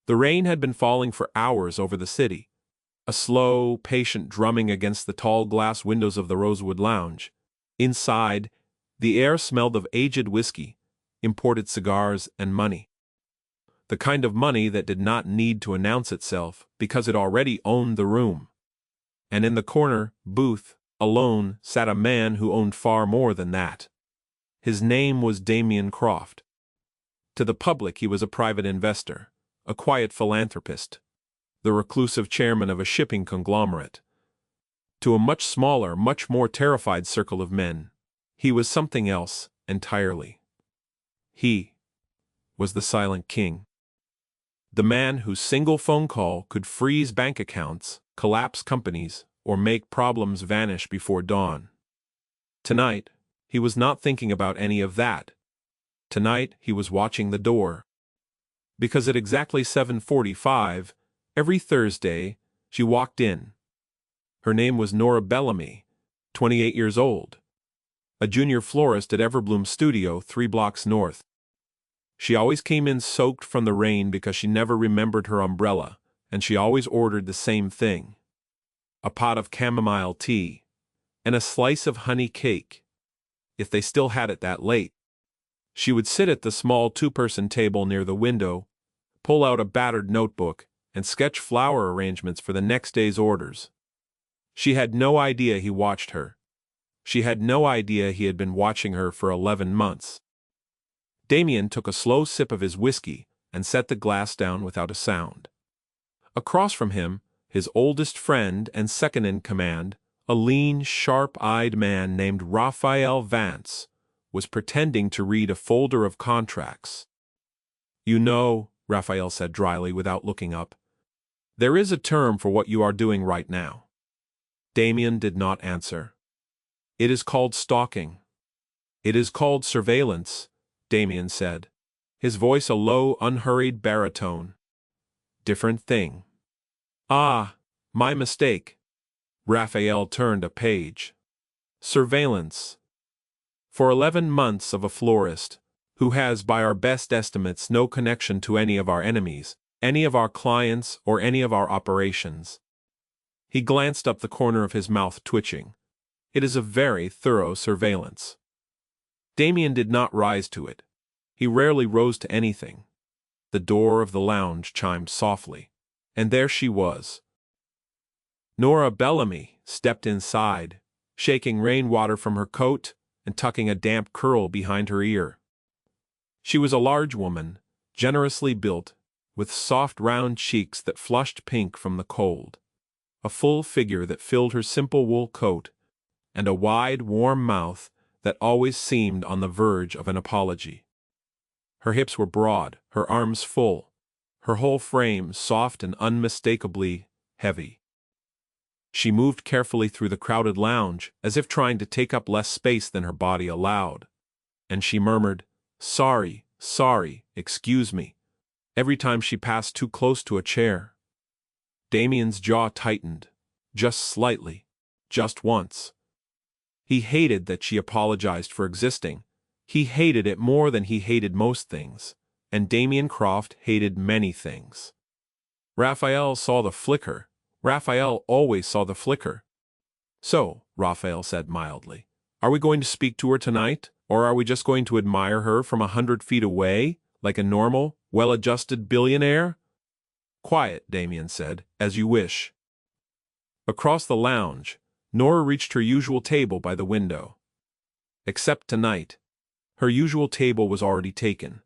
The rain had been falling for hours over the city, a slow, patient drumming against the tall glass windows of the Rosewood Lounge. Inside, the air smelled of aged whiskey, imported cigars, and money. The kind of money that did not need to announce itself because it already owned the room. And in the corner booth, alone, sat a man who owned far more than that. His name was Damien Croft. To the public he was a private investor, a quiet philanthropist, the reclusive chairman of a shipping conglomerate. To a much smaller, much more terrified circle of men, he was something else entirely. He was the Silent King. The man whose single phone call could freeze bank accounts, collapse companies, or make problems vanish before dawn. Tonight, he was not thinking about any of that. Tonight, he was watching the door. Because at exactly 7:45, every Thursday, she walked in. Her name was Nora Bellamy, 28 years old, a junior florist at Everbloom Studio 3 blocks north. She always came in soaked from the rain because she never remembered her umbrella, and she always ordered the same thing: a pot of chamomile tea, and a slice of honey cake, if they still had it that late. She would sit at the small two-person table near the window, pull out a battered notebook, and sketch flower arrangements for the next day's orders. She had no idea he watched her. She had no idea he had been watching her for 11 months. Damien took a slow sip of his whiskey and set the glass down without a sound. Across from him, his oldest friend and second-in-command, a lean, sharp-eyed man named Raphael Vance, was pretending to read a folder of contracts. "You know," Raphael said dryly without looking up, "there is a term for what you are doing right now." Damien did not answer. "It is called stalking. It is called surveillance," Damien said, his voice a low, unhurried baritone. "Different thing." "Ah, my mistake." Raphael turned a page. "Surveillance. For 11 months of a florist, who has by our best estimates no connection to any of our enemies, any of our clients, or any of our operations." He glanced up, the corner of his mouth twitching. "It is a very thorough surveillance." Damien did not rise to it. He rarely rose to anything. The door of the lounge chimed softly, and there she was. Nora Bellamy stepped inside, shaking rainwater from her coat and tucking a damp curl behind her ear. She was a large woman, generously built, with soft round cheeks that flushed pink from the cold, a full figure that filled her simple wool coat, and a wide, warm mouth that always seemed on the verge of an apology. Her hips were broad, her arms full, her whole frame soft and unmistakably heavy. She moved carefully through the crowded lounge, as if trying to take up less space than her body allowed, and she murmured, "Sorry, sorry, excuse me," every time she passed too close to a chair. Damien's jaw tightened, just slightly, just once. He hated that she apologized for existing. He hated it more than he hated most things, and Damien Croft hated many things. Raphael saw the flicker. Raphael always saw the flicker. "So," Raphael said mildly, "are we going to speak to her tonight, or are we just going to admire her from 100 feet away, like a normal, well-adjusted billionaire?" "Quiet," Damien said, "as you wish." Across the lounge, Nora reached her usual table by the window. Except tonight, her usual table was already taken.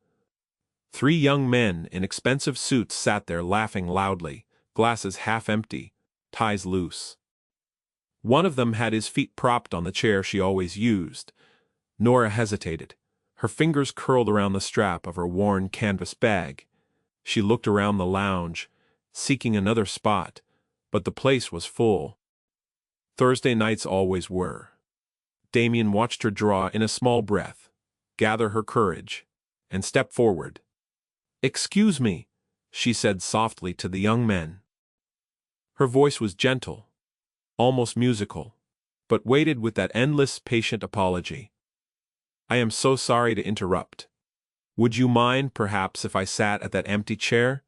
3 young men in expensive suits sat there laughing loudly, glasses half empty, ties loose. One of them had his feet propped on the chair she always used. Nora hesitated, her fingers curled around the strap of her worn canvas bag. She looked around the lounge, seeking another spot, but the place was full. Thursday nights always were. Damien watched her draw in a small breath, gather her courage, and step forward. "Excuse me," she said softly to the young men. Her voice was gentle, almost musical, but weighted with that endless, patient apology. "I am so sorry to interrupt. Would you mind, perhaps, if I sat at that empty chair?"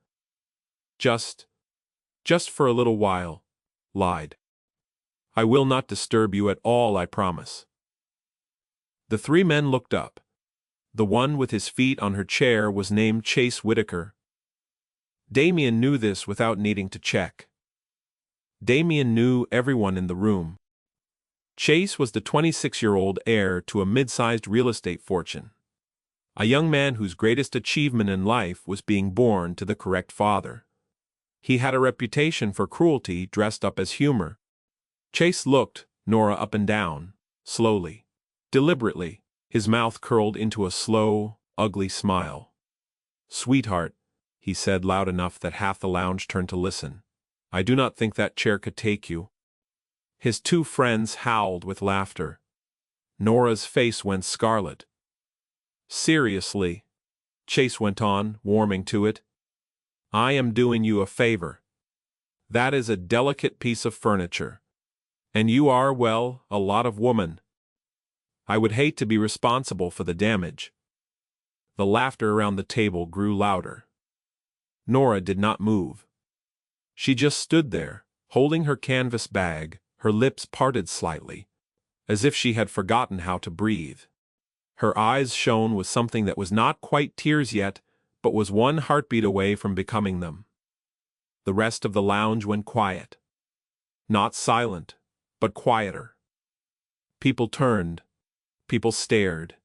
Just for a little while, lied. I will not disturb you at all, I promise. The three men looked up. The one with his feet on her chair was named Chase Whitaker. Damien knew this without needing to check. Damien knew everyone in the room. Chase was the 26-year-old heir to a mid-sized real estate fortune. A young man whose greatest achievement in life was being born to the correct father. He had a reputation for cruelty dressed up as humor. Chase looked Nora up and down, slowly, deliberately, his mouth curled into a slow, ugly smile. "Sweetheart," he said loud enough that half the lounge turned to listen, "I do not think that chair could take you." His two friends howled with laughter. Nora's face went scarlet. "Seriously," Chase went on, warming to it, "I am doing you a favor. That is a delicate piece of furniture. And you are, well, a lot of woman. I would hate to be responsible for the damage." The laughter around the table grew louder. Nora did not move. She just stood there, holding her canvas bag, her lips parted slightly, as if she had forgotten how to breathe. Her eyes shone with something that was not quite tears yet, but was one heartbeat away from becoming them. The rest of the lounge went quiet. Not silent, but quieter. People turned. People stared.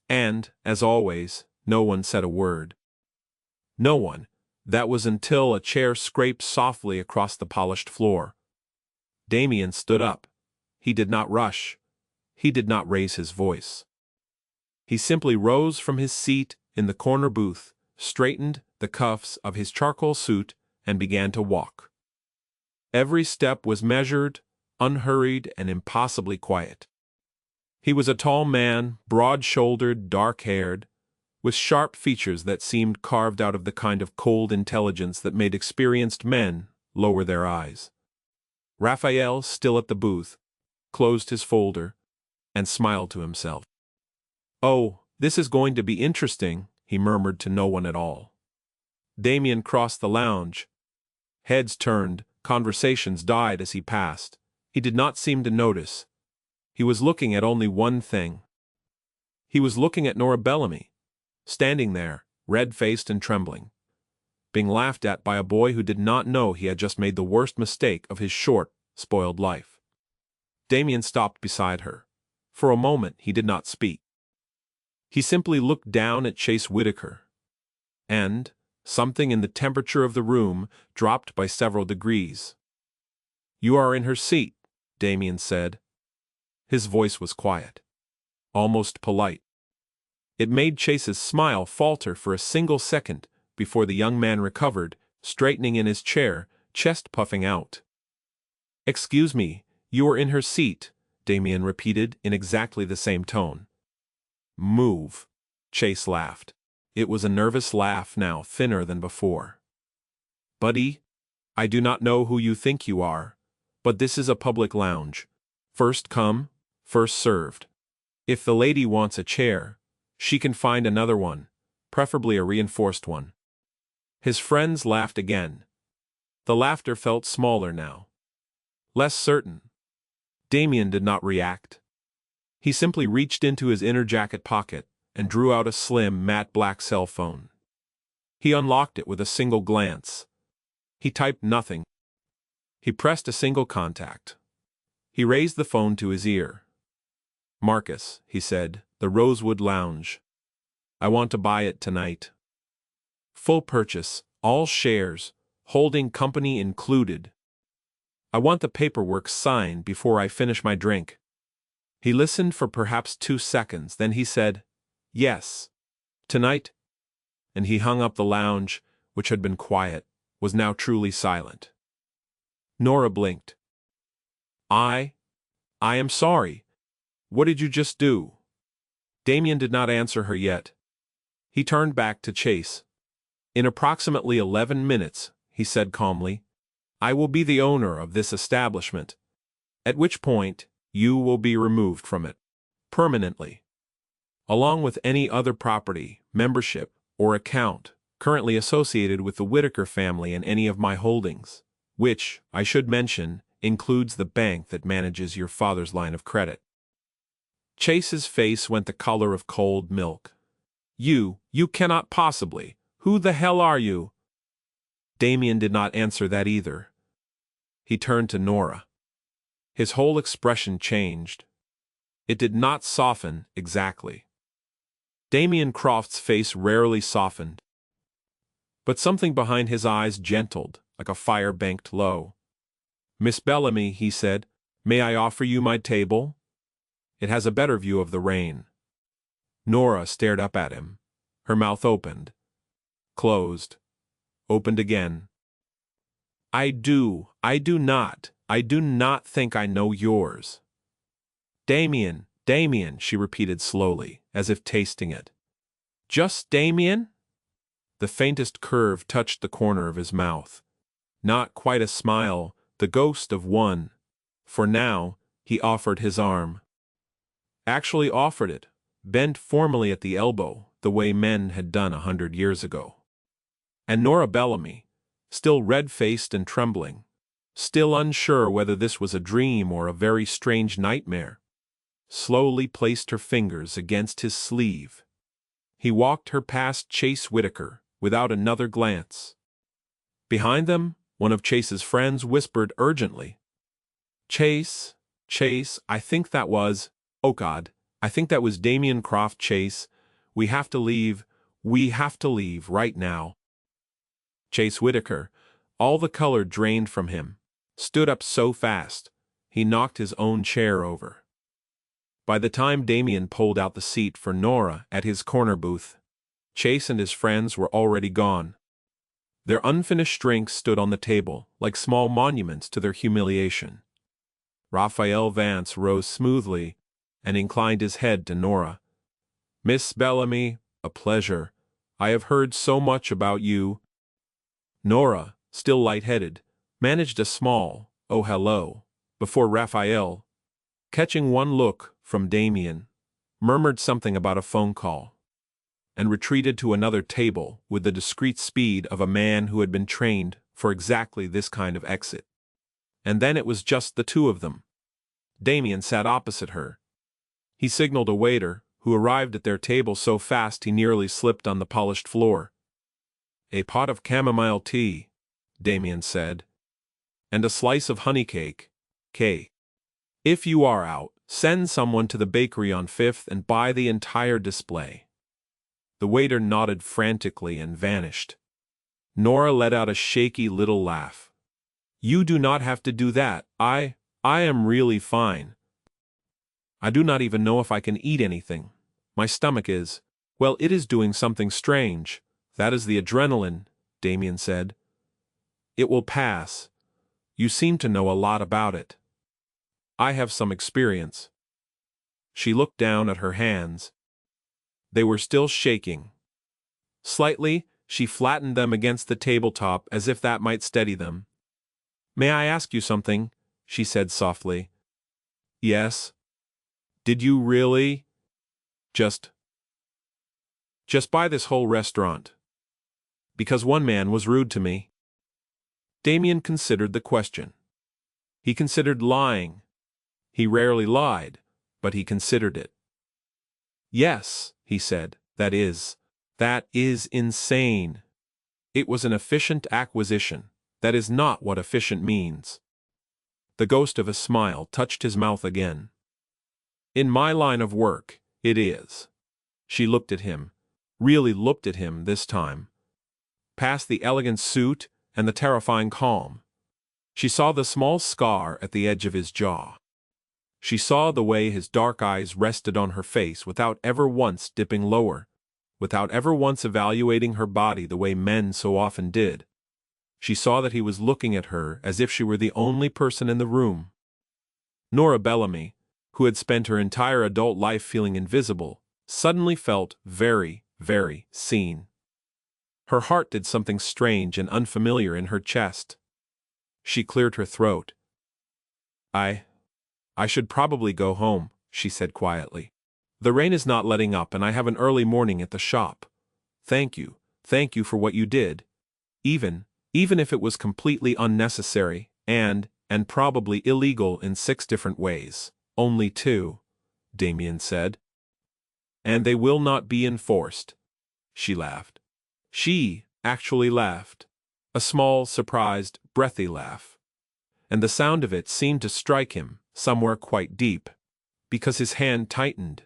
And, as always, no one said a word. No one. That was until a chair scraped softly across the polished floor. Damien stood up. He did not rush. He did not raise his voice. He simply rose from his seat in the corner booth, straightened the cuffs of his charcoal suit, and began to walk. Every step was measured, unhurried, and impossibly quiet. He was a tall man, broad-shouldered, dark-haired, with sharp features that seemed carved out of the kind of cold intelligence that made experienced men lower their eyes. Raphael, still at the booth, closed his folder, and smiled to himself. "Oh, this is going to be interesting," he murmured to no one at all. Damien crossed the lounge. Heads turned, conversations died as he passed. He did not seem to notice. He was looking at only one thing. He was looking at Nora Bellamy, standing there, red-faced and trembling, being laughed at by a boy who did not know he had just made the worst mistake of his short, spoiled life. Damien stopped beside her. For a moment he did not speak. He simply looked down at Chase Whitaker. And something in the temperature of the room dropped by several degrees. "You are in her seat," Damien said. His voice was quiet, almost polite. It made Chase's smile falter for a single second before the young man recovered, straightening in his chair, chest puffing out. "Excuse me, you are in her seat," Damien repeated in exactly the same tone. "Move," Chase laughed. It was a nervous laugh now, thinner than before. "Buddy, I do not know who you think you are, but this is a public lounge. First come, first served. If the lady wants a chair, she can find another one, preferably a reinforced one." His friends laughed again. The laughter felt smaller now, less certain. Damien did not react. He simply reached into his inner jacket pocket and drew out a slim, matte black cell phone. He unlocked it with a single glance. He typed nothing. He pressed a single contact. He raised the phone to his ear. "Marcus," he said, "the Rosewood Lounge. I want to buy it tonight. Full purchase, all shares, holding company included. I want the paperwork signed before I finish my drink." He listened for perhaps 2 seconds, then he said, "Yes. Tonight?" And he hung up. The lounge, which had been quiet, was now truly silent. Nora blinked. I am sorry. What did you just do?" Damien did not answer her yet. He turned back to Chase. "In approximately 11 minutes, he said calmly, "I will be the owner of this establishment, at which point you will be removed from it, permanently, along with any other property, membership, or account currently associated with the Whitaker family and any of my holdings, which, I should mention, includes the bank that manages your father's line of credit. Chase's face went the color of cold milk. You cannot possibly. Who the hell are you? Damien did not answer that either. He turned to Nora. His whole expression changed. It did not soften exactly. Damien Croft's face rarely softened, but something behind his eyes gentled, like a fire banked low. Miss Bellamy, he said, may I offer you my table? It has a better view of the rain. Nora stared up at him. Her mouth opened, closed, opened again. I do not think I know yours. Damien, she repeated slowly, as if tasting it. Just Damien? The faintest curve touched the corner of his mouth. Not quite a smile, the ghost of one. For now, he offered his arm. Actually offered it, bent formally at the elbow, the way men had done 100 years ago. And Nora Bellamy, still red-faced and trembling, still unsure whether this was a dream or a very strange nightmare, slowly placed her fingers against his sleeve. He walked her past Chase Whitaker, without another glance. Behind them, one of Chase's friends whispered urgently, Chase, I think that was, oh God, I think that was Damien Croft. Chase, we have to leave right now. Chase Whitaker, all the color drained from him, stood up so fast, he knocked his own chair over. By the time Damien pulled out the seat for Nora at his corner booth, Chase and his friends were already gone. Their unfinished drinks stood on the table, like small monuments to their humiliation. Raphael Vance rose smoothly and inclined his head to Nora. Miss Bellamy, a pleasure. I have heard so much about you. Nora, still lightheaded, managed a small, oh hello, before Raphael, catching one look from Damien, murmured something about a phone call, and retreated to another table with the discreet speed of a man who had been trained for exactly this kind of exit. And then it was just the two of them. Damien sat opposite her. He signaled a waiter, who arrived at their table so fast he nearly slipped on the polished floor. A pot of chamomile tea, Damien said, and a slice of honey cake, K. If you are out, send someone to the bakery on 5th and buy the entire display. The waiter nodded frantically and vanished. Nora let out a shaky little laugh. You do not have to do that. I am really fine. I do not even know if I can eat anything. My stomach is, well, it is doing something strange. That is the adrenaline, Damien said. It will pass. You seem to know a lot about it. I have some experience. She looked down at her hands. They were still shaking. Slightly, she flattened them against the tabletop as if that might steady them. May I ask you something? She said softly. Yes. Did you really? Just buy this whole restaurant? Because one man was rude to me. Damien considered the question. He considered lying. He rarely lied, but he considered it. Yes, he said, that is insane. It was an efficient acquisition. That is not what efficient means. The ghost of a smile touched his mouth again. In my line of work, it is. She looked at him, really looked at him this time. Past the elegant suit and the terrifying calm. She saw the small scar at the edge of his jaw. She saw the way his dark eyes rested on her face without ever once dipping lower, without ever once evaluating her body the way men so often did. She saw that he was looking at her as if she were the only person in the room. Nora Bellamy, who had spent her entire adult life feeling invisible, suddenly felt very, very seen. Her heart did something strange and unfamiliar in her chest. She cleared her throat. I should probably go home, she said quietly. The rain is not letting up and I have an early morning at the shop. Thank you thank you for what you did. Even if it was completely unnecessary and probably illegal in 6 different ways. Only 2, Damien said. And they will not be enforced. She laughed. She actually laughed. A small, surprised, breathy laugh. And the sound of it seemed to strike him, somewhere quite deep, because his hand tightened,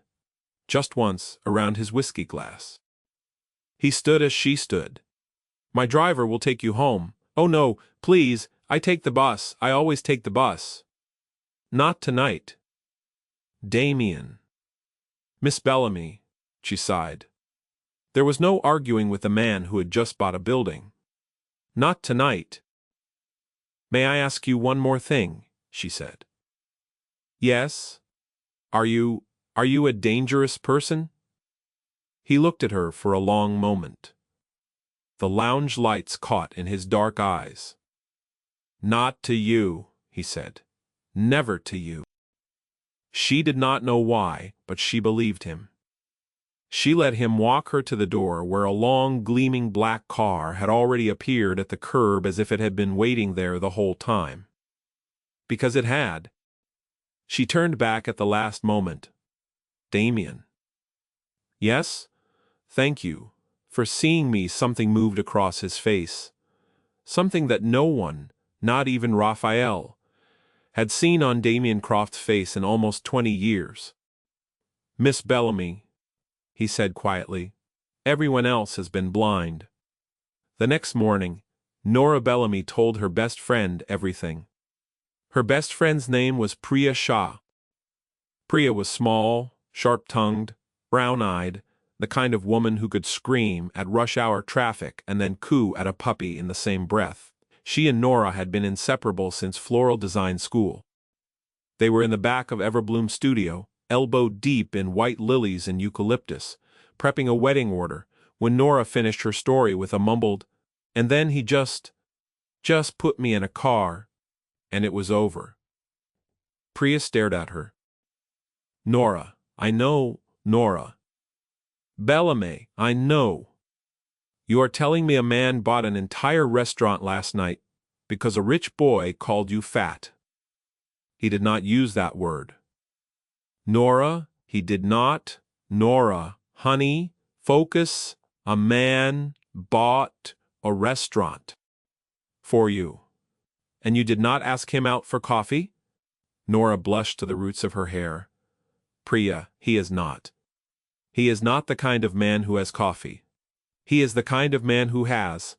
just once, around his whiskey glass. He stood as she stood. My driver will take you home. Oh no, please, I take the bus, I always take the bus. Not tonight. Damien. Miss Bellamy, she sighed. There was no arguing with a man who had just bought a building. Not tonight. May I ask you one more thing, she said. Yes? Are you a dangerous person? He looked at her for a long moment. The lounge lights caught in his dark eyes. Not to you, he said. Never to you. She did not know why, but she believed him. She let him walk her to the door where a long, gleaming black car had already appeared at the curb as if it had been waiting there the whole time. Because it had. She turned back at the last moment. Damien. Yes? Thank you. For seeing me. Something moved across his face. Something that no one, not even Raphael, had seen on Damien Croft's face in almost 20 years. Miss Bellamy, he said quietly, everyone else has been blind. The next morning, Nora Bellamy told her best friend everything. Her best friend's name was Priya Shah. Priya was small, sharp-tongued, brown-eyed, the kind of woman who could scream at rush-hour traffic and then coo at a puppy in the same breath. She and Nora had been inseparable since floral design school. They were in the back of Everbloom's studio, elbow-deep in white lilies and eucalyptus, prepping a wedding order, when Nora finished her story with a mumbled, "And then he just put me in a car, and it was over." Priya stared at her. Nora, I know, Nora. Bellamy, I know. You are telling me a man bought an entire restaurant last night because a rich boy called you fat. He did not use that word. Nora, he did not. Nora, honey, focus. A man bought a restaurant for you. And you did not ask him out for coffee? Nora blushed to the roots of her hair. Priya, he is not. He is not the kind of man who has coffee. He is the kind of man who has.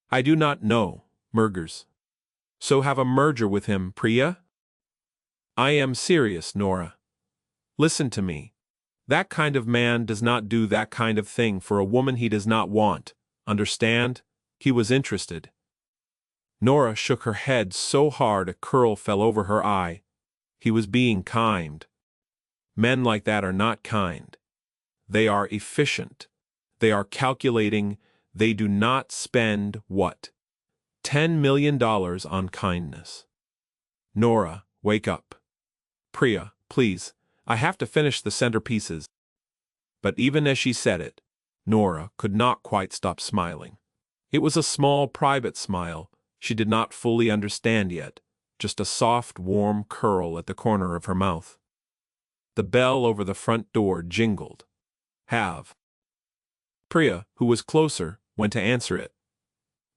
I do not know, mergers. So have a merger with him, Priya? I am serious, Nora. Listen to me. That kind of man does not do that kind of thing for a woman he does not want. Understand? He was interested. Nora shook her head so hard a curl fell over her eye. He was being kind. Men like that are not kind. They are efficient. They are calculating. They do not spend, what? $10 million on kindness. Nora, wake up. Priya, please, I have to finish the centerpieces. But even as she said it, Nora could not quite stop smiling. It was a small, private smile she did not fully understand yet, just a soft, warm curl at the corner of her mouth. The bell over the front door jingled. Have. Priya, who was closer, went to answer it.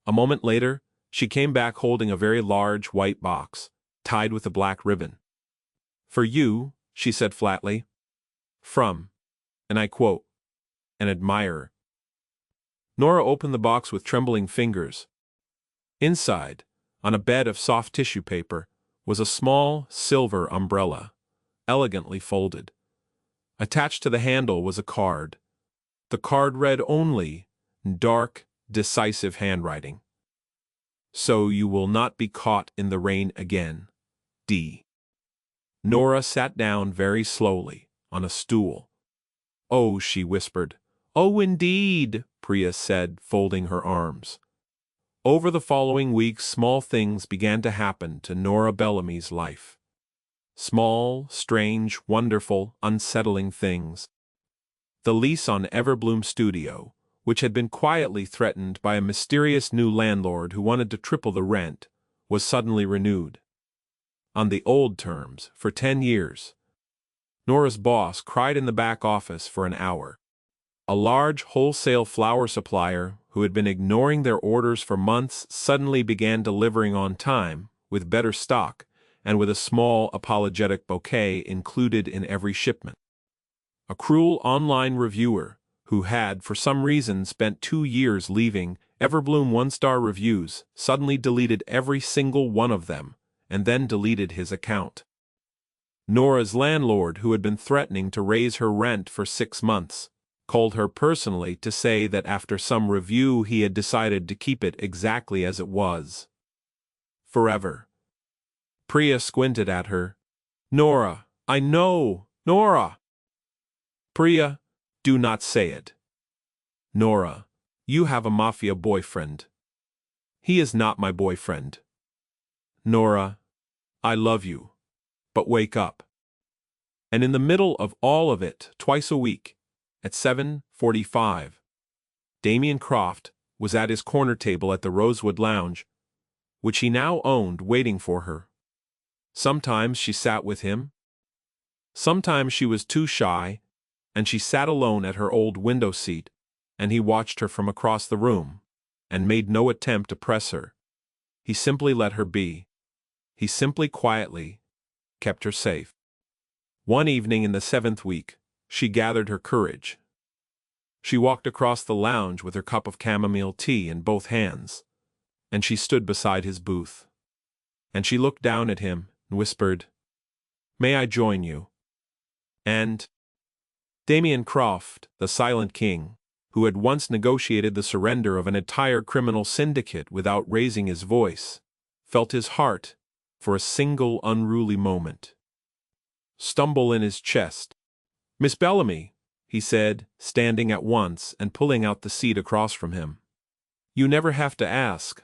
A moment later, she came back holding a very large white box, tied with a black ribbon. For you, she said flatly. From, and I quote, an admirer. Nora opened the box with trembling fingers. Inside, on a bed of soft tissue paper, was a small, silver umbrella, elegantly folded. Attached to the handle was a card. The card read only, in dark, decisive handwriting. So you will not be caught in the rain again. D. Nora sat down very slowly, on a stool. Oh, she whispered. Oh, indeed, Priya said, folding her arms. Over the following weeks, small things began to happen to Nora Bellamy's life. Small, strange, wonderful, unsettling things. The lease on Everbloom Studio which had been quietly threatened by a mysterious new landlord who wanted to triple the rent, was suddenly renewed. On the old terms, for 10 years. Nora's boss cried in the back office for an hour. A large wholesale flower supplier who had been ignoring their orders for months suddenly began delivering on time, with better stock, and with a small apologetic bouquet included in every shipment. A cruel online reviewer, who had for some reason spent 2 years leaving Everbloom 1-star reviews, suddenly deleted every single one of them, and then deleted his account. Nora's landlord, who had been threatening to raise her rent for 6 months, called her personally to say that after some review he had decided to keep it exactly as it was. Forever. Priya squinted at her. "Nora, I know, Nora!" "Priya, do not say it. Nora, you have a Mafia boyfriend." "He is not my boyfriend." "Nora, I love you. But wake up." And in the middle of all of it, twice a week, at 7:45, Damien Croft was at his corner table at the Rosewood Lounge, which he now owned, waiting for her. Sometimes she sat with him. Sometimes she was too shy, and she sat alone at her old window seat, and he watched her from across the room, and made no attempt to press her. He simply let her be. He simply quietly kept her safe. One evening in the 7th week, she gathered her courage. She walked across the lounge with her cup of chamomile tea in both hands, and she stood beside his booth. And she looked down at him and whispered, "May I join you?" And Damien Croft, the silent king, who had once negotiated the surrender of an entire criminal syndicate without raising his voice, felt his heart, for a single unruly moment, stumble in his chest. "Miss Bellamy," he said, standing at once and pulling out the seat across from him. "You never have to ask."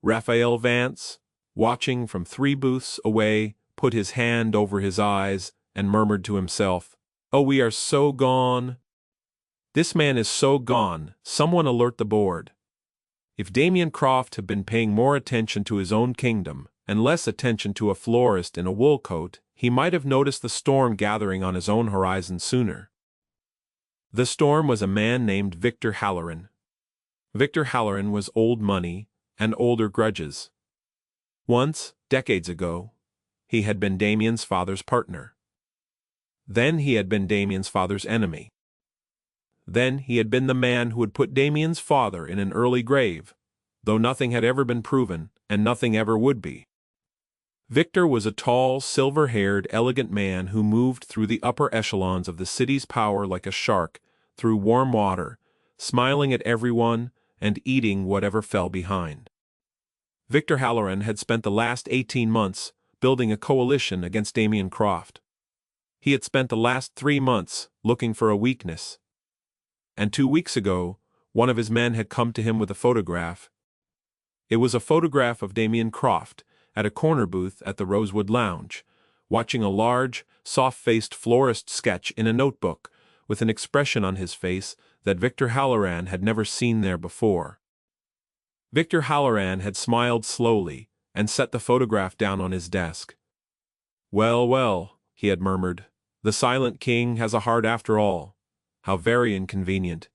Raphael Vance, watching from 3 booths away, put his hand over his eyes and murmured to himself, "Oh, we are so gone. This man is so gone. Someone alert the board." If Damien Croft had been paying more attention to his own kingdom and less attention to a florist in a wool coat, he might have noticed the storm gathering on his own horizon sooner. The storm was a man named Victor Halloran. Victor Halloran was old money and older grudges. Once, decades ago, he had been Damien's father's partner. Then he had been Damien's father's enemy. Then he had been the man who had put Damien's father in an early grave, though nothing had ever been proven, and nothing ever would be. Victor was a tall, silver-haired, elegant man who moved through the upper echelons of the city's power like a shark through warm water, smiling at everyone and eating whatever fell behind. Victor Halloran had spent the last 18 months building a coalition against Damien Croft. He had spent the last 3 months looking for a weakness. And 2 weeks ago, one of his men had come to him with a photograph. It was a photograph of Damien Croft at a corner booth at the Rosewood Lounge, watching a large, soft-faced florist sketch in a notebook with an expression on his face that Victor Halloran had never seen there before. Victor Halloran had smiled slowly and set the photograph down on his desk. "Well, well," he had murmured, "the silent king has a heart after all. How very inconvenient."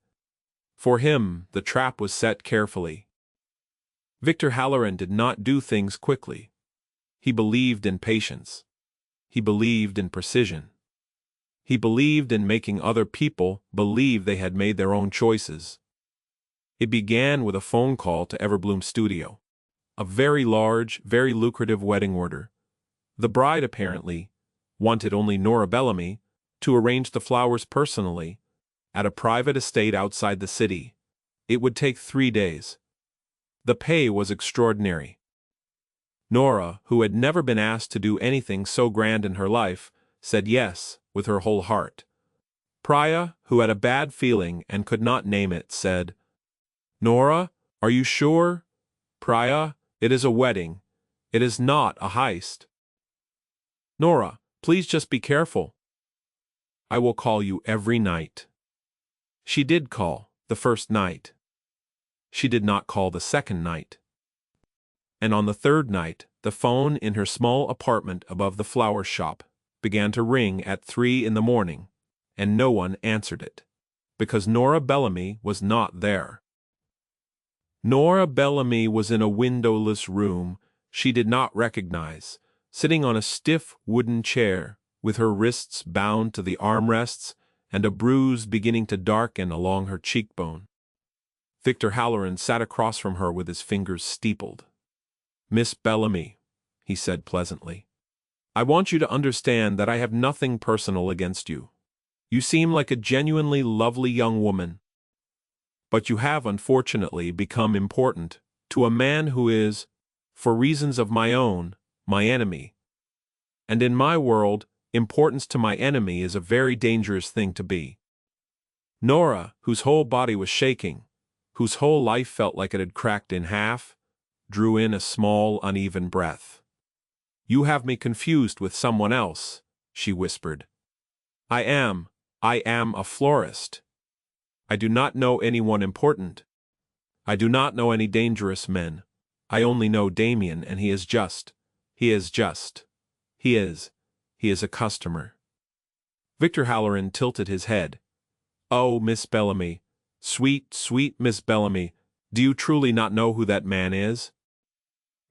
For him, the trap was set carefully. Victor Halloran did not do things quickly. He believed in patience. He believed in precision. He believed in making other people believe they had made their own choices. It began with a phone call to Everbloom Studio. A very large, very lucrative wedding order. The bride apparently wanted only Nora Bellamy to arrange the flowers personally at a private estate outside the city. It would take 3 days. The pay was extraordinary. Nora, who had never been asked to do anything so grand in her life, said yes with her whole heart. Priya, who had a bad feeling and could not name it, said, "Nora, are you sure?" "Priya, it is a wedding. It is not a heist." "Nora, please just be careful." "I will call you every night." She did call, The first night. She did not call the second night. And on the third night, the phone in her small apartment above the flower shop began to ring at 3 in the morning, and no one answered it, because Nora Bellamy was not there. Nora Bellamy was in a windowless room she did not recognize, sitting on a stiff wooden chair, with her wrists bound to the armrests and a bruise beginning to darken along her cheekbone. Victor Halloran sat across from her with his fingers steepled. "Miss Bellamy," he said pleasantly, "I want you to understand that I have nothing personal against you. You seem like a genuinely lovely young woman. But you have unfortunately become important to a man who is, for reasons of my own, my enemy. And in my world, importance to my enemy is a very dangerous thing to be." Nora, whose whole body was shaking, whose whole life felt like it had cracked in half, drew in a small, uneven breath. "You have me confused with someone else," she whispered. I am a florist. I do not know anyone important. I do not know any dangerous men. I only know Damien, and he is a customer." Victor Halloran tilted his head. "Oh, Miss Bellamy, sweet, sweet Miss Bellamy, do you truly not know who that man is?"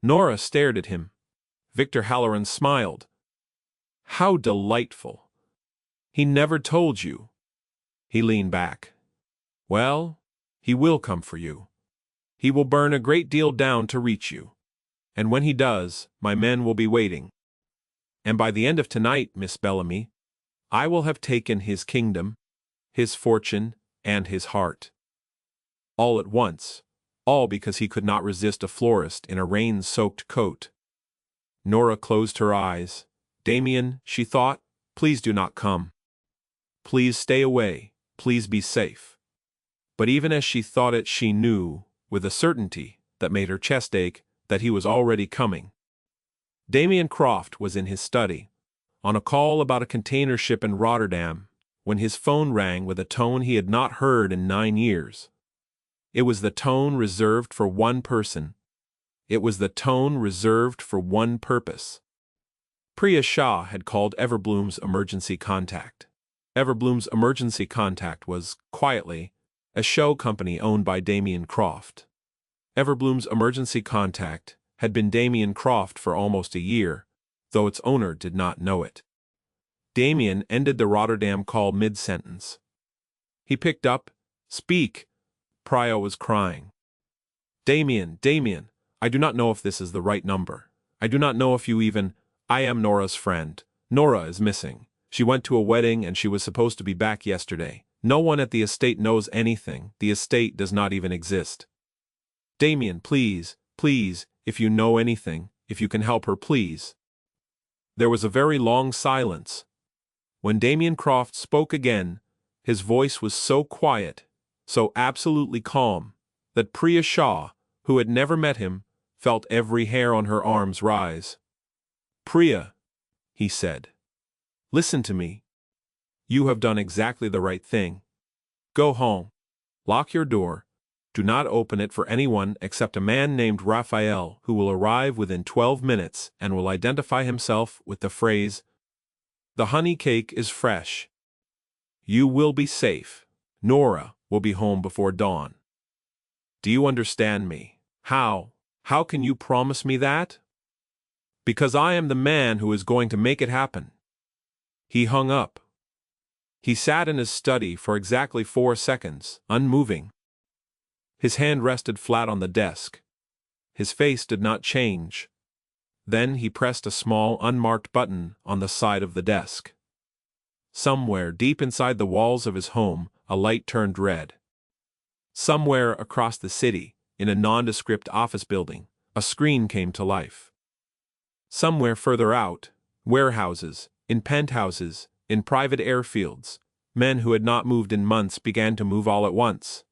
Nora stared at him. Victor Halloran smiled. "How delightful. He never told you." He leaned back. "Well, he will come for you. He will burn a great deal down to reach you. And when he does, my men will be waiting. And by the end of tonight, Miss Bellamy, I will have taken his kingdom, his fortune, and his heart. All at once, all because he could not resist a florist in a rain-soaked coat." Nora closed her eyes. "Damien," she thought, "please do not come. Please stay away, please be safe." But even as she thought it, she knew, with a certainty that made her chest ache, that he was already coming. Damien Croft was in his study, on a call about a container ship in Rotterdam, when his phone rang with a tone he had not heard in 9 years. It was the tone reserved for one person. It was the tone reserved for one purpose. Priya Shah had called Everbloom's emergency contact. Everbloom's emergency contact was, quietly, a show company owned by Damien Croft. Everbloom's emergency contact had been Damien Croft for almost a year, though its owner did not know it. Damien ended the Rotterdam call mid-sentence. He picked up. "Speak." Priya was crying. Damien, I do not know if this is the right number. I do not know if you even... I am Nora's friend. Nora is missing. She went to a wedding and she was supposed to be back yesterday. No one at the estate knows anything. The estate does not even exist. Damien, please, if you know anything, if you can help her, please." There was a very long silence. When Damien Croft spoke again, his voice was so quiet, so absolutely calm, that Priya Shah, who had never met him, felt every hair on her arms rise. "Priya," he said, "listen to me. You have done exactly the right thing. Go home. Lock your door. Do not open it for anyone except a man named Raphael, who will arrive within 12 minutes and will identify himself with the phrase, 'The honey cake is fresh.' You will be safe. Nora will be home before dawn. Do you understand me? How can you promise me that?" "Because I am the man who is going to make it happen." He hung up. He sat in his study for exactly 4 seconds, unmoving. His hand rested flat on the desk. His face did not change. Then he pressed a small unmarked button on the side of the desk. Somewhere deep inside the walls of his home, a light turned red. Somewhere across the city, in a nondescript office building, a screen came to life. Somewhere further out, warehouses, in penthouses, in private airfields, men who had not moved in months began to move all at once.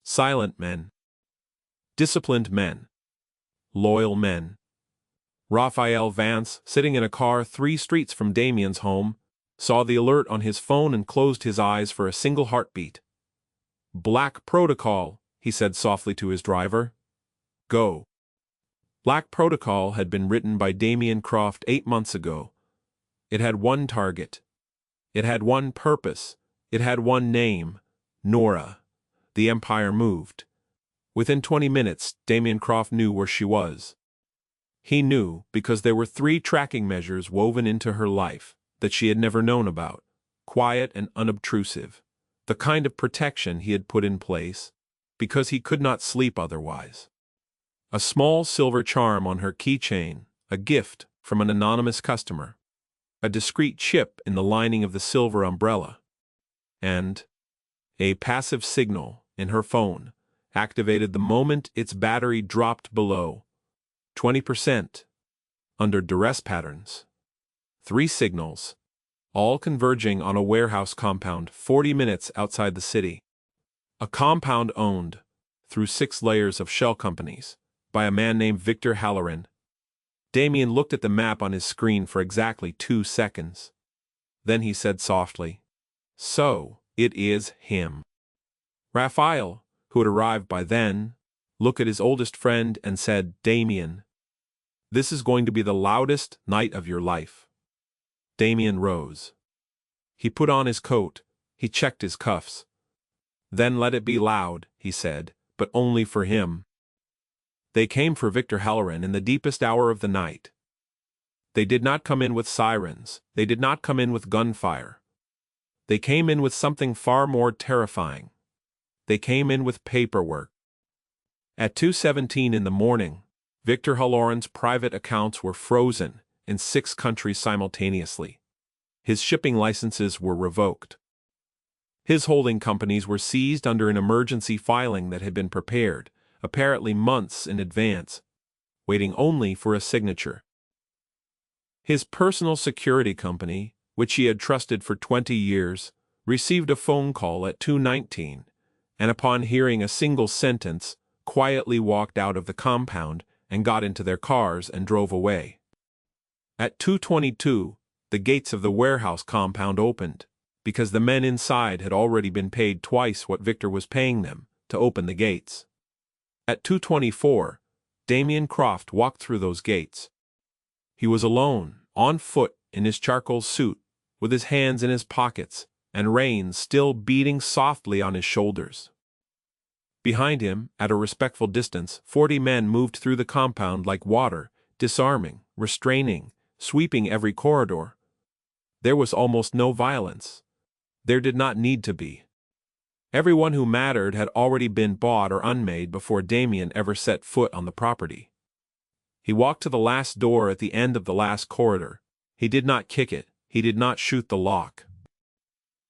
Silent men. Disciplined men. Loyal men. Raphael Vance, sitting in a car 3 streets from Damien's home, saw the alert on his phone and closed his eyes for a single heartbeat. Black Protocol, he said softly to his driver. Go. Black Protocol had been written by Damien Croft 8 months ago. It had one target. It had one purpose. It had one name. Nora. The Empire moved. Within 20 minutes, Damien Croft knew where she was. He knew because there were 3 tracking measures woven into her life that she had never known about, quiet and unobtrusive, the kind of protection he had put in place because he could not sleep otherwise. A small silver charm on her keychain, a gift from an anonymous customer, a discreet chip in the lining of the silver umbrella, and a passive signal in her phone, activated the moment its battery dropped below 20% under duress patterns. 3 signals, all converging on a warehouse compound 40 minutes outside the city. A compound owned, through 6 layers of shell companies, by a man named Victor Halloran. Damien looked at the map on his screen for exactly 2 seconds. Then he said softly, "So, it is him." Raphael, who had arrived by then, looked at his oldest friend and said, "Damien, this is going to be the loudest night of your life." Damien rose. He put on his coat, he checked his cuffs. "Then let it be loud," he said, "but only for him." They came for Victor Halloran in the deepest hour of the night. They did not come in with sirens, they did not come in with gunfire. They came in with something far more terrifying. They came in with paperwork. At 2:17 in the morning, Victor Halloran's private accounts were frozen in 6 countries simultaneously. His shipping licenses were revoked. His holding companies were seized under an emergency filing that had been prepared, apparently months in advance, waiting only for a signature. His personal security company, which he had trusted for 20 years, received a phone call at 2:19, and upon hearing a single sentence, quietly walked out of the compound and got into their cars and drove away. At 2:22, the gates of the warehouse compound opened, because the men inside had already been paid twice what Victor was paying them to open the gates. At 2:24, Damien Croft walked through those gates. He was alone, on foot, in his charcoal suit, with his hands in his pockets, and reins still beating softly on his shoulders. Behind him, at a respectful distance, 40 men moved through the compound like water, disarming, restraining, sweeping every corridor. There was almost no violence. There did not need to be. Everyone who mattered had already been bought or unmade before Damien ever set foot on the property. He walked to the last door at the end of the last corridor. He did not kick it, he did not shoot the lock.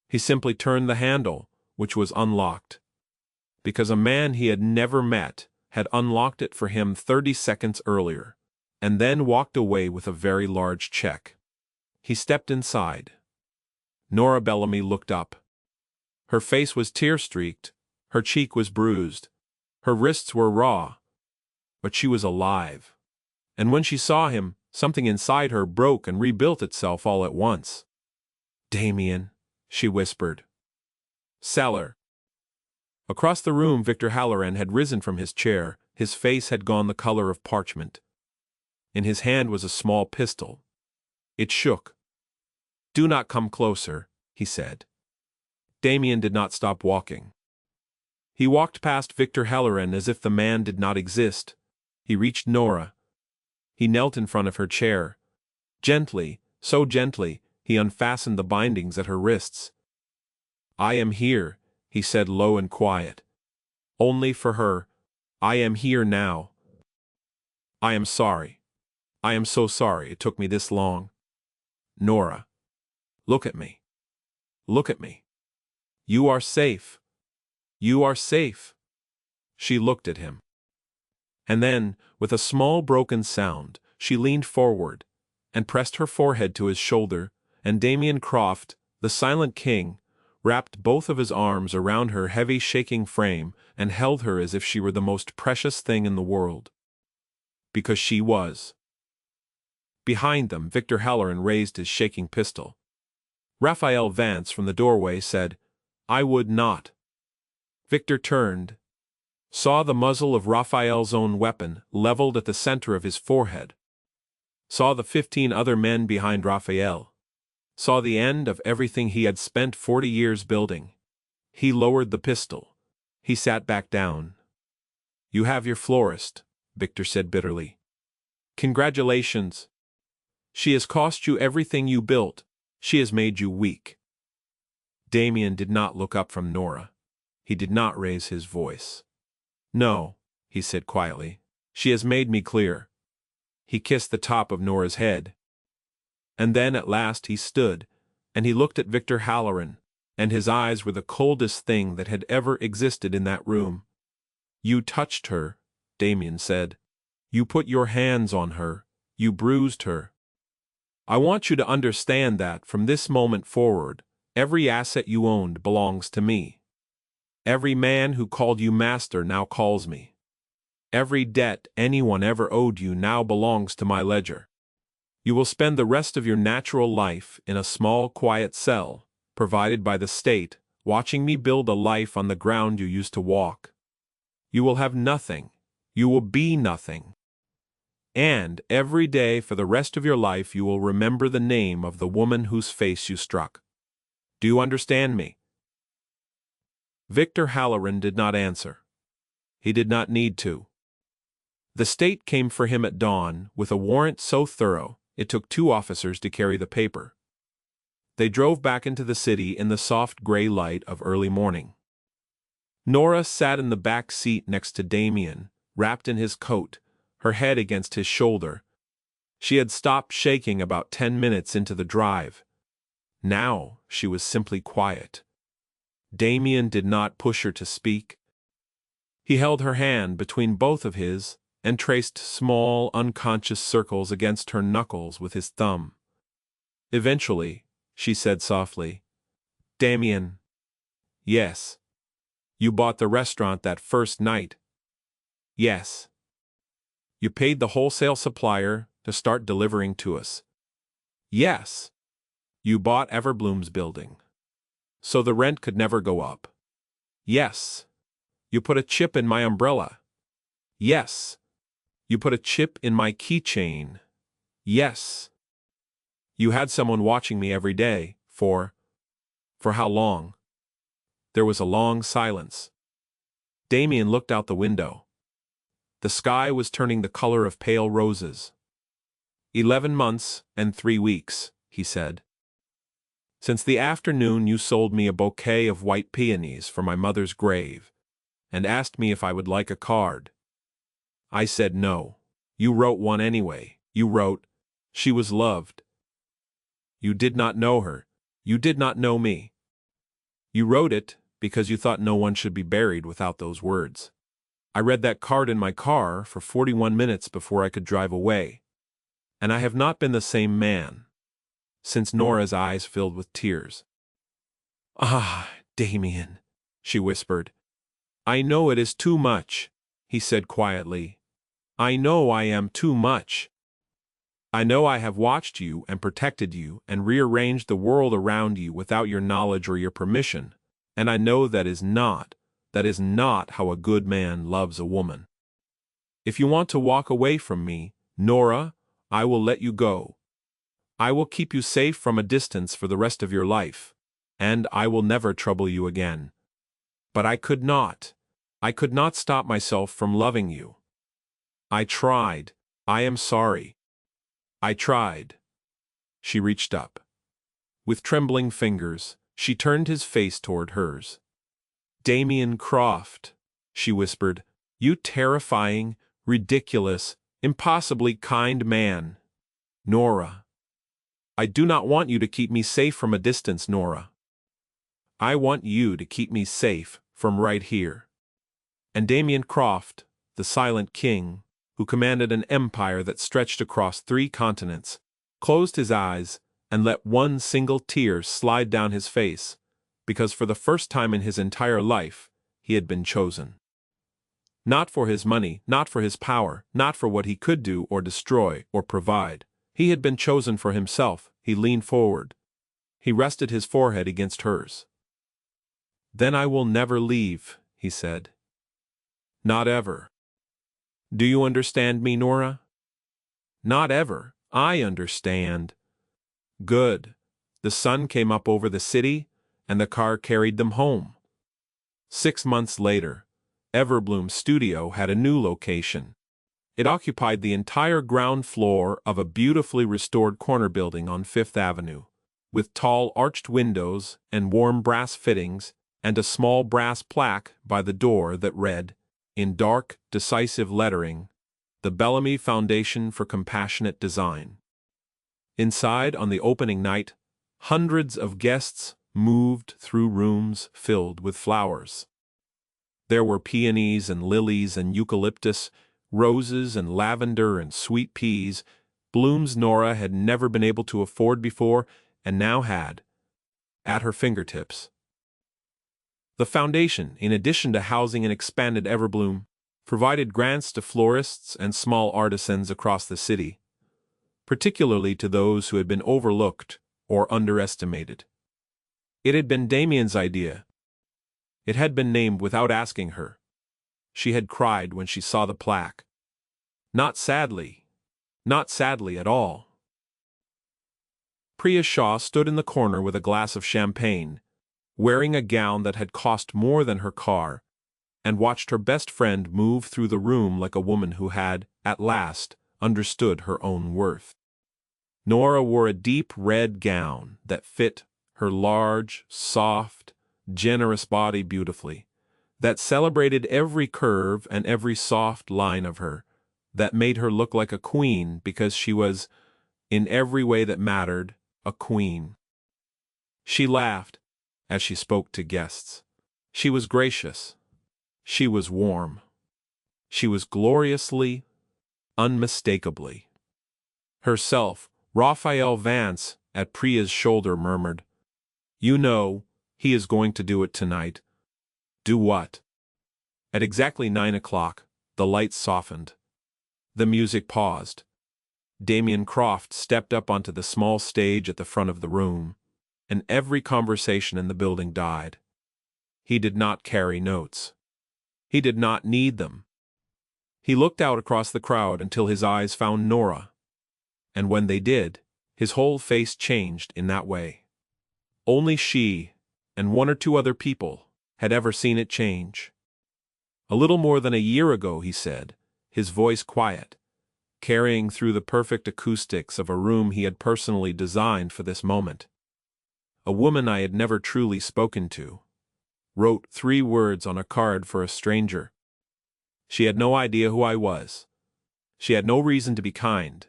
He simply turned the handle, which was unlocked. Because a man he had never met had unlocked it for him 30 seconds earlier, and then walked away with a very large check. He stepped inside. Nora Bellamy looked up. Her face was tear-streaked, her cheek was bruised, her wrists were raw, but she was alive. And when she saw him, something inside her broke and rebuilt itself all at once. "Damien," she whispered. "Cellar." Across the room, Victor Halloran had risen from his chair, his face had gone the color of parchment. In his hand was a small pistol. It shook. "Do not come closer," he said. Damien did not stop walking. He walked past Victor Halloran as if the man did not exist. He reached Nora. He knelt in front of her chair. Gently, so gently, he unfastened the bindings at her wrists. "I am here," he said low and quiet. "Only for her. I am here now. I am sorry. I am so sorry it took me this long. Nora, look at me. Look at me. You are safe. You are safe." She looked at him. And then, with a small broken sound, she leaned forward and pressed her forehead to his shoulder, and Damien Croft, the silent king, wrapped both of his arms around her heavy shaking frame and held her as if she were the most precious thing in the world. Because she was. Behind them, Victor Halloran raised his shaking pistol. Raphael Vance from the doorway said, "I would not." Victor turned, saw the muzzle of Raphael's own weapon leveled at the center of his forehead, saw the 15 other men behind Raphael, saw the end of everything he had spent 40 years building. He lowered the pistol. He sat back down. "You have your florist," Victor said bitterly. "Congratulations. She has cost you everything you built. She has made you weak." Damien did not look up from Nora. He did not raise his voice. "No," he said quietly. "She has made me clear." He kissed the top of Nora's head. And then at last he stood, and he looked at Victor Halloran, and his eyes were the coldest thing that had ever existed in that room. "You touched her," Damien said. "You put your hands on her. You bruised her. I want you to understand that from this moment forward, every asset you owned belongs to me. Every man who called you master now calls me. Every debt anyone ever owed you now belongs to my ledger. You will spend the rest of your natural life in a small, quiet cell, provided by the state, watching me build a life on the ground you used to walk. You will have nothing. You will be nothing. And every day for the rest of your life you will remember the name of the woman whose face you struck. Do you understand me?" Victor Halloran did not answer. He did not need to. The state came for him at dawn with a warrant so thorough it took 2 officers to carry the paper. They drove back into the city in the soft gray light of early morning. Nora sat in the back seat next to Damien, wrapped in his coat, her head against his shoulder. She had stopped shaking about 10 minutes into the drive. Now she was simply quiet. Damien did not push her to speak. He held her hand between both of his and traced small, unconscious circles against her knuckles with his thumb. Eventually, she said softly, "Damien." "Yes." "You bought the restaurant that first night." "Yes." "You paid the wholesale supplier to start delivering to us." "Yes." "You bought Everbloom's building, so the rent could never go up." "Yes." "You put a chip in my umbrella." "Yes." "You put a chip in my keychain." "Yes." "You had someone watching me every day, for how long?" There was a long silence. Damien looked out the window. The sky was turning the color of pale roses. 11 months and 3 weeks, he said. "Since the afternoon you sold me a bouquet of white peonies for my mother's grave, and asked me if I would like a card. I said no. You wrote one anyway. You wrote, 'She was loved.' You did not know her. You did not know me. You wrote it because you thought no one should be buried without those words. I read that card in my car for 41 minutes before I could drive away. And I have not been the same man since." Nora's eyes filled with tears. "Ah, Damien," she whispered. "I know it is too much," he said quietly. "I know I am too much. I know I have watched you and protected you and rearranged the world around you without your knowledge or your permission, and I know that is not how a good man loves a woman. If you want to walk away from me, Nora, I will let you go. I will keep you safe from a distance for the rest of your life, and I will never trouble you again. But I could not stop myself from loving you. I tried. I am sorry. I tried." She reached up. With trembling fingers, she turned his face toward hers. "Damien Croft," she whispered, "you terrifying, ridiculous, impossibly kind man. Nora. I do not want you to keep me safe from a distance, Nora. I want you to keep me safe from right here." And Damien Croft, the silent king, who commanded an empire that stretched across 3 continents, closed his eyes and let one single tear slide down his face, because for the first time in his entire life, he had been chosen. Not for his money, not for his power, not for what he could do or destroy or provide. He had been chosen for himself. He leaned forward. He rested his forehead against hers. "Then I will never leave," he said. Not ever. Do you understand me, Nora? Not ever. I understand. Good. The sun came up over the city, and the car carried them home. 6 months later, Everbloom's studio had a new location. It occupied the entire ground floor of a beautifully restored corner building on Fifth Avenue, with tall arched windows and warm brass fittings and a small brass plaque by the door that read, in dark, decisive lettering, "The Bellamy Foundation for Compassionate Design." Inside, on the opening night, hundreds of guests moved through rooms filled with flowers. There were peonies and lilies and eucalyptus, roses and lavender and sweet peas, blooms Nora had never been able to afford before and now had at her fingertips. The foundation, in addition to housing an expanded Everbloom, provided grants to florists and small artisans across the city, particularly to those who had been overlooked or underestimated. It had been Damien's idea. It had been named without asking her. She had cried when she saw the plaque. Not sadly at all. Priya Shaw stood in the corner with a glass of champagne, wearing a gown that had cost more than her car, and watched her best friend move through the room like a woman who had, at last, understood her own worth. Nora wore a deep red gown that fit her large, soft, generous body beautifully, that celebrated every curve and every soft line of her, that made her look like a queen because she was, in every way that mattered, a queen. She laughed as she spoke to guests. She was gracious. She was warm. She was gloriously, unmistakably herself. Raphael Vance, at Priya's shoulder, murmured, "You know, he is going to do it tonight." Do what? At exactly 9 o'clock, the lights softened. The music paused. Damien Croft stepped up onto the small stage at the front of the room, and every conversation in the building died. He did not carry notes. He did not need them. He looked out across the crowd until his eyes found Nora. And when they did, his whole face changed in that way. Only she, and 1 or 2 other people, had ever seen it change. A little more than a year ago, he said, his voice quiet, carrying through the perfect acoustics of a room he had personally designed for this moment. A woman I had never truly spoken to wrote 3 words on a card for a stranger. She had no idea who I was. She had no reason to be kind.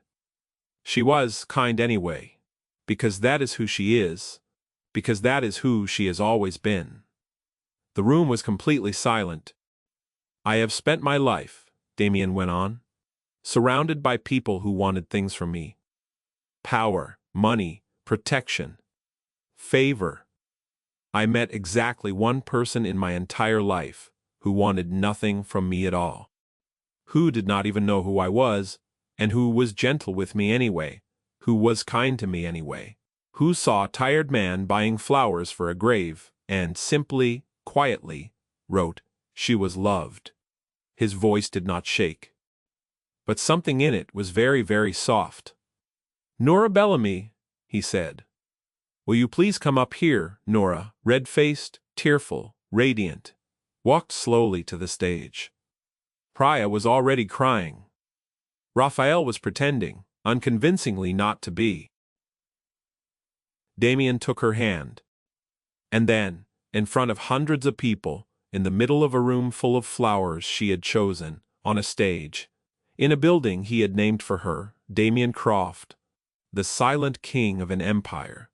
She was kind anyway, because that is who she is, because that is who she has always been. The room was completely silent. I have spent my life, Damien went on, surrounded by people who wanted things from me. Power, money, protection, favor. I met exactly 1 person in my entire life who wanted nothing from me at all, who did not even know who I was, and who was gentle with me anyway, who was kind to me anyway, who saw a tired man buying flowers for a grave, and simply, quietly, wrote, "She was loved." His voice did not shake, but something in it was very, very soft. "Nora Bellamy," he said. "Will you please come up here?" Nora, red-faced, tearful, radiant, walked slowly to the stage. Priya was already crying. Raphael was pretending, unconvincingly, not to be. Damien took her hand. And then, in front of hundreds of people, in the middle of a room full of flowers she had chosen, on a stage, in a building he had named for her, Damien Croft, the silent king of an empire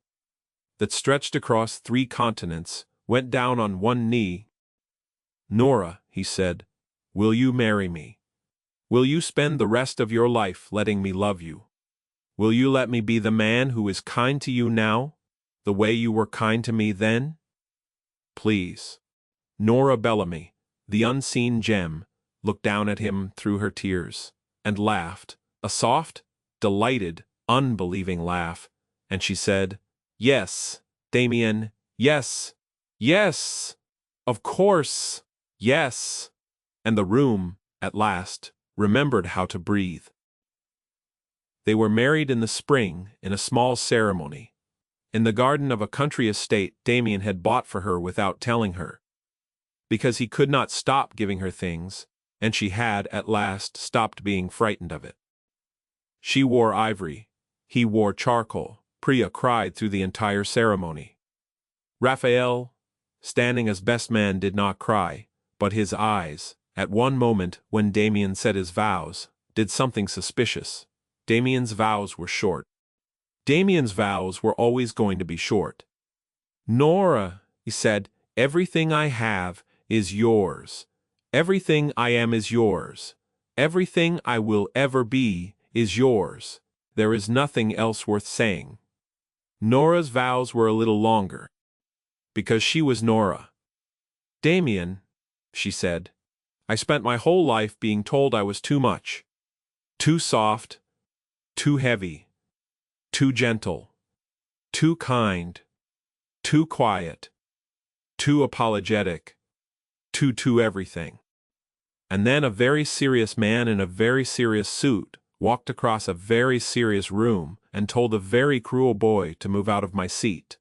that stretched across 3 continents, went down on one knee. "Nora," he said, "will you marry me? Will you spend the rest of your life letting me love you? Will you let me be the man who is kind to you now, the way you were kind to me then? Please." Nora Bellamy, the unseen gem, looked down at him through her tears, and laughed, a soft, delighted, unbelieving laugh, and she said, "Yes, Damien, yes, yes, of course, Yes. And the room, at last, remembered how to breathe. They were married in the spring in a small ceremony, in the garden of a country estate Damien had bought for her without telling her, because he could not stop giving her things, and she had, at last, stopped being frightened of it. She wore ivory, he wore charcoal. Priya cried through the entire ceremony. Raphael, standing as best man, did not cry, but his eyes, at one moment when Damien said his vows, did something suspicious. Damien's vows were short. Damien's vows were always going to be short. Nora, he said, everything I have is yours. Everything I am is yours. Everything I will ever be is yours. There is nothing else worth saying. Nora's vows were a little longer, because she was Nora. Damien, she said, I spent my whole life being told I was too much. Too soft, too heavy, too gentle, too kind, too quiet, too apologetic, too everything. And then a very serious man in a very serious suit walked across a very serious room and told a very cruel boy to move out of my seat.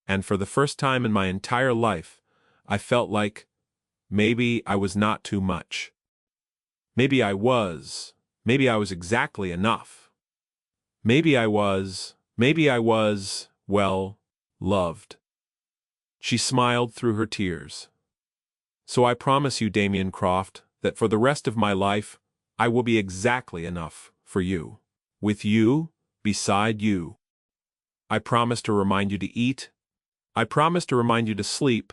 And for the first time in my entire life, I felt like maybe I was not too much. Maybe I was exactly enough. Maybe I was, well, loved. She smiled through her tears. So I promise you, Damien Croft, that for the rest of my life, I will be exactly enough for you. With you, beside you. I promise to remind you to eat. I promise to remind you to sleep.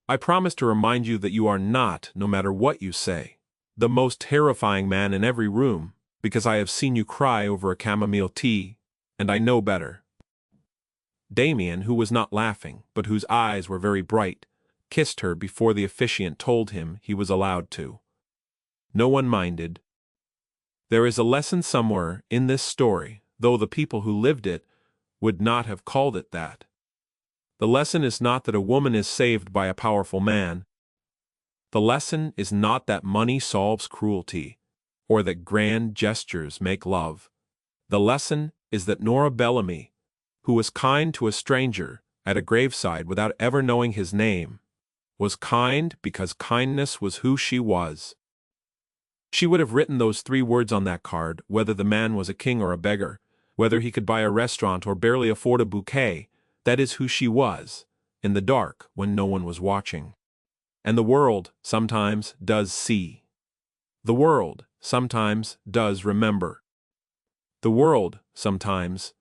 I promise to remind you that you are not, no matter what you say, the most terrifying man in every room, because I have seen you cry over a chamomile tea, and I know better. Damien, who was not laughing, but whose eyes were very bright, kissed her before the officiant told him he was allowed to. No one minded. There is a lesson somewhere in this story, though the people who lived it would not have called it that. The lesson is not that a woman is saved by a powerful man. The lesson is not that money solves cruelty, or that grand gestures make love. The lesson is that Nora Bellamy, who was kind to a stranger at a graveside without ever knowing his name, was kind because kindness was who she was. She would have written those 3 words on that card, whether the man was a king or a beggar, whether he could buy a restaurant or barely afford a bouquet. That is who she was, in the dark when no one was watching. And the world sometimes does see. The world sometimes does remember. The world sometimes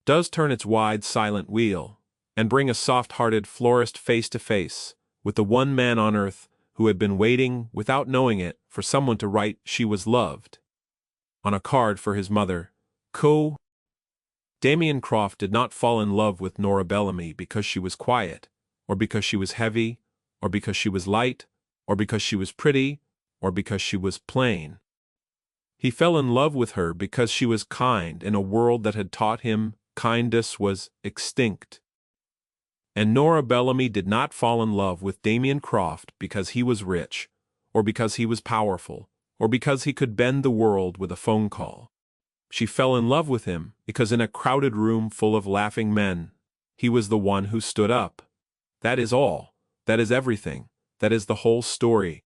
does turn its wide silent wheel and bring a soft-hearted florist face to face with the one man on earth who had been waiting, without knowing it, for someone to write she was loved on a card for his mother. Damien Croft did not fall in love with Nora Bellamy because she was quiet, or because she was heavy, or because she was light, or because she was pretty, or because she was plain. He fell in love with her because she was kind in a world that had taught him kindness was extinct. And Nora Bellamy did not fall in love with Damien Croft because he was rich, or because he was powerful, or because he could bend the world with a phone call. She fell in love with him because in a crowded room full of laughing men, he was the one who stood up. That is all. That is everything. That is the whole story.